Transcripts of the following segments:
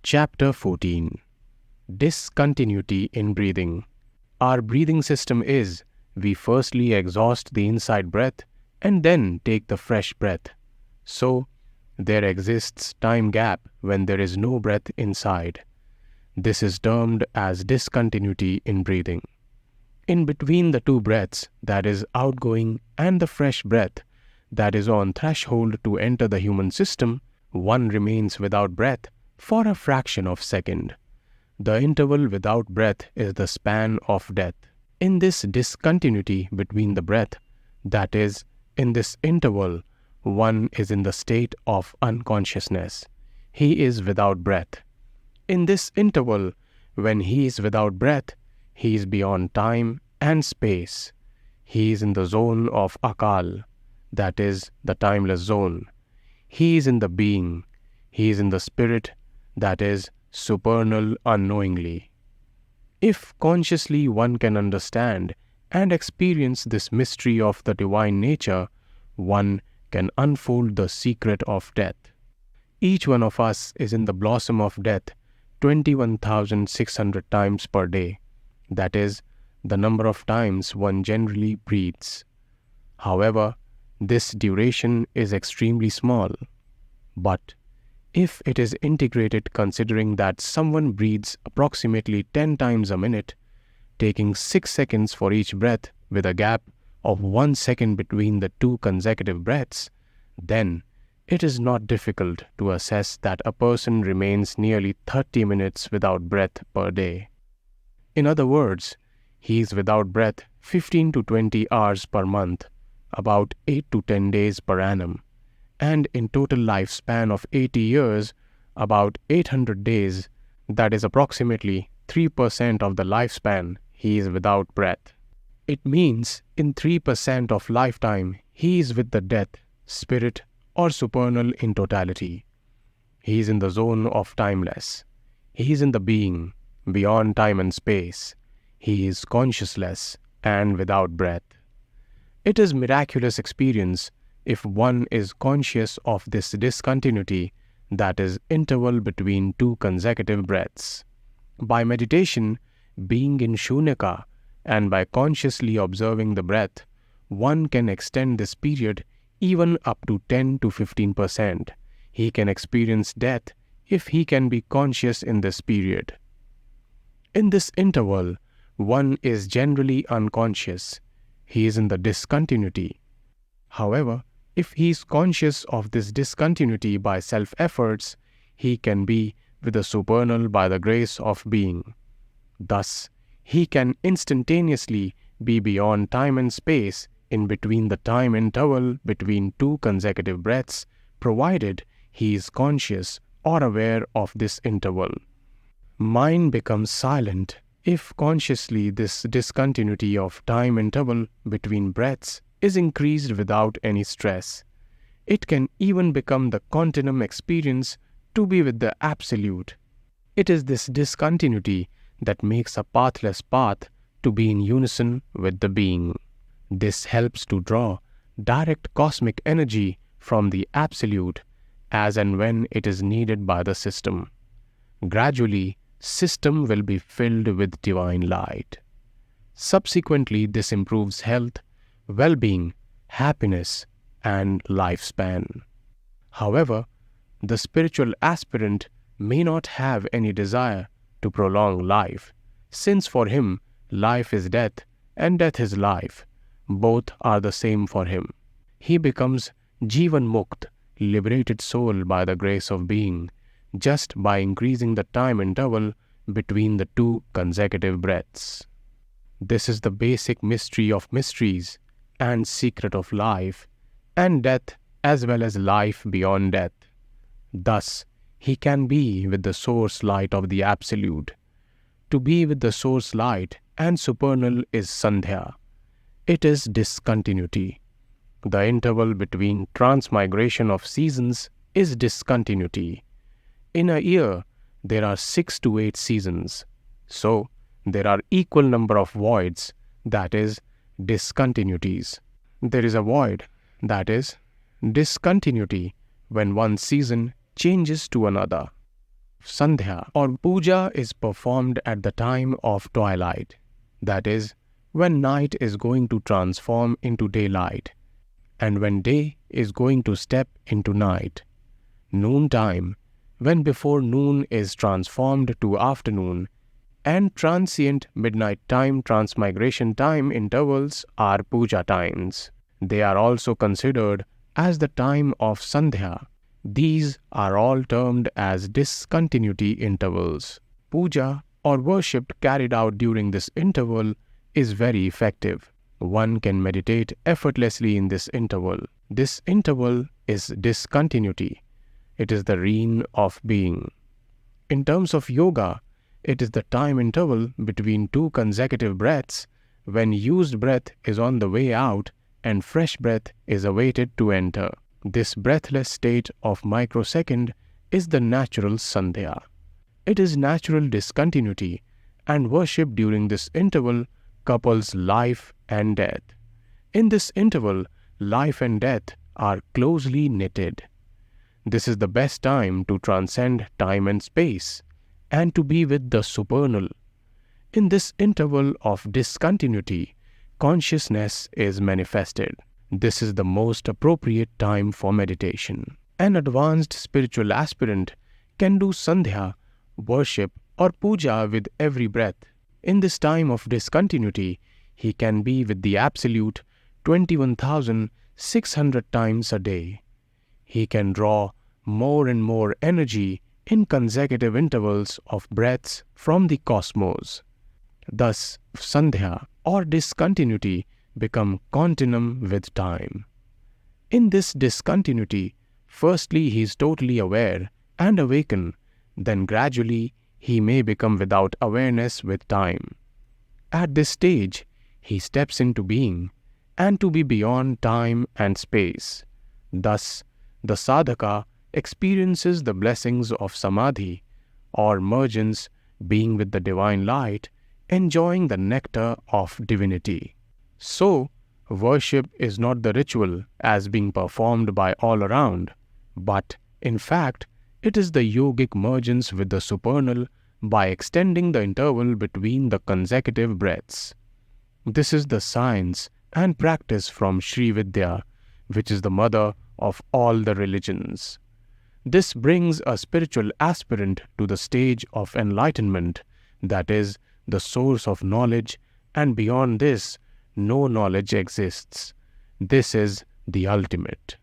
Chapter 14. Discontinuity in Breathing. Our breathing system is, we firstly exhaust the inside breath and then take the fresh breath. So, there exists time gap when there is no breath inside. This is termed as discontinuity in breathing. In between the two breaths, that is outgoing, and the fresh breath, that is on threshold to enter the human system, one remains without breath for a fraction of a second. The interval without breath is the span of death. In this discontinuity between the breath, that is, in this interval, one is in the state of unconsciousness. He is without breath. In this interval, when he is without breath, he is beyond time and space. He is in the zone of Akal, that is, the timeless zone. He is in the being. He is in the spirit, that is, supernal unknowingly. If consciously one can understand and experience this mystery of the divine nature, one can unfold the secret of death. Each one of us is in the blossom of death 21,600 times per day. That is, the number of times one generally breathes. However, this duration is extremely small. But if it is integrated considering that someone breathes approximately 10 times a minute, taking 6 seconds for each breath with a gap of 1 second between the two consecutive breaths, then it is not difficult to assess that a person remains nearly 30 minutes without breath per day. In other words, he is without breath 15 to 20 hours per month, about 8 to 10 days per annum, and in total lifespan of 80 years, about 800 days, that is approximately 3% of the lifespan, he is without breath. It means in 3% of lifetime, he is with the death, spirit, or supernal in totality. He is in the zone of timeless. He is in the being, beyond time and space. He is consciousless and without breath. It is miraculous experience if one is conscious of this discontinuity, that is, interval between two consecutive breaths. By meditation, being in Shunyaka, and by consciously observing the breath, one can extend this period even up to 10 to 15%. He can experience death if he can be conscious in this period. In this interval, one is generally unconscious. He is in the discontinuity. However, if he is conscious of this discontinuity by self-efforts, he can be with the supernal by the grace of being. Thus, he can instantaneously be beyond time and space in between the time interval between two consecutive breaths, provided he is conscious or aware of this interval. Mind becomes silent if consciously this discontinuity of time interval between breaths is increased without any stress. It can even become the continuum experience to be with the Absolute. It is this discontinuity that makes a pathless path to be in unison with the being. This helps to draw direct cosmic energy from the Absolute as and when it is needed by the system. Gradually, system will be filled with divine light. Subsequently, this improves health, well-being, happiness, and lifespan. However, the spiritual aspirant may not have any desire to prolong life, since for him, life is death and death is life. Both are the same for him. He becomes Jivan Mukt, liberated soul by the grace of being, just by increasing the time interval between the two consecutive breaths. This is the basic mystery of mysteries and secret of life and death, as well as life beyond death. Thus, he can be with the source light of the Absolute. To be with the source light and supernal is Sandhya. It is discontinuity. The interval between transmigration of seasons is discontinuity. In a year, there are 6 to 8 seasons. So, there are equal number of voids, that is, discontinuities. There is a void, that is, discontinuity, when one season changes to another. Sandhya or Puja is performed at the time of twilight, that is, when night is going to transform into daylight, and when day is going to step into night. Noon time, when before noon is transformed to afternoon, and transient midnight time transmigration time intervals are puja times. They are also considered as the time of Sandhya. These are all termed as discontinuity intervals. Puja or worship carried out during this interval is very effective. One can meditate effortlessly in this interval. This interval is discontinuity. It is the reign of being. In terms of yoga, it is the time interval between two consecutive breaths when used breath is on the way out and fresh breath is awaited to enter. This breathless state of microsecond is the natural sandhya. It is natural discontinuity, and worship during this interval couples life and death. In this interval, life and death are closely knitted. This is the best time to transcend time and space and to be with the supernal. In this interval of discontinuity, consciousness is manifested. This is the most appropriate time for meditation. An advanced spiritual aspirant can do sandhya, worship, or puja with every breath. In this time of discontinuity, he can be with the Absolute 21,600 times a day. He can draw more and more energy in consecutive intervals of breaths from the cosmos. Thus, sandhya or discontinuity become continuum with time. In this discontinuity, firstly he is totally aware and awakened, then gradually he may become without awareness with time. At this stage, he steps into being and to be beyond time and space. Thus, the sadhaka experiences the blessings of samadhi or mergence, being with the divine light, enjoying the nectar of divinity. So, worship is not the ritual as being performed by all around, but in fact, it is the yogic mergence with the supernal by extending the interval between the consecutive breaths. This is the science and practice from Sri Vidya, which is the mother of all the religions. This brings a spiritual aspirant to the stage of enlightenment, that is, the source of knowledge, and beyond this, no knowledge exists. This is the ultimate.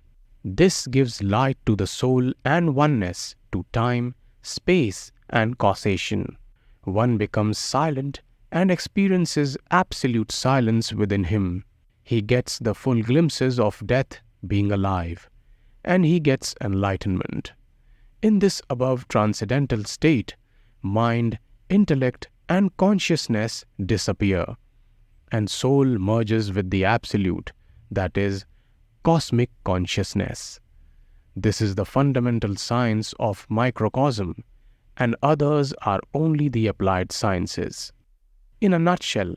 This gives light to the soul and oneness to time, space, and causation. One becomes silent and experiences absolute silence within him. He gets the full glimpses of death being alive, and he gets enlightenment. In this above transcendental state, mind, intellect, and consciousness disappear, and soul merges with the Absolute, that is, cosmic consciousness. This is the fundamental science of microcosm, and others are only the applied sciences. In a nutshell,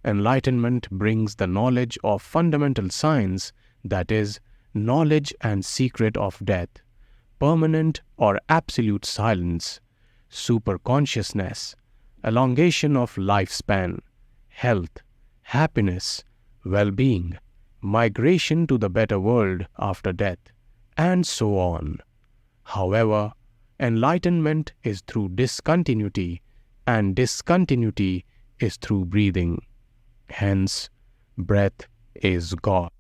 enlightenment brings the knowledge of fundamental science, that is, knowledge and secret of death, permanent or absolute silence, superconsciousness, elongation of lifespan, health, happiness, well-being, migration to the better world after death, and so on. However, enlightenment is through discontinuity, and discontinuity is through breathing. Hence, breath is God.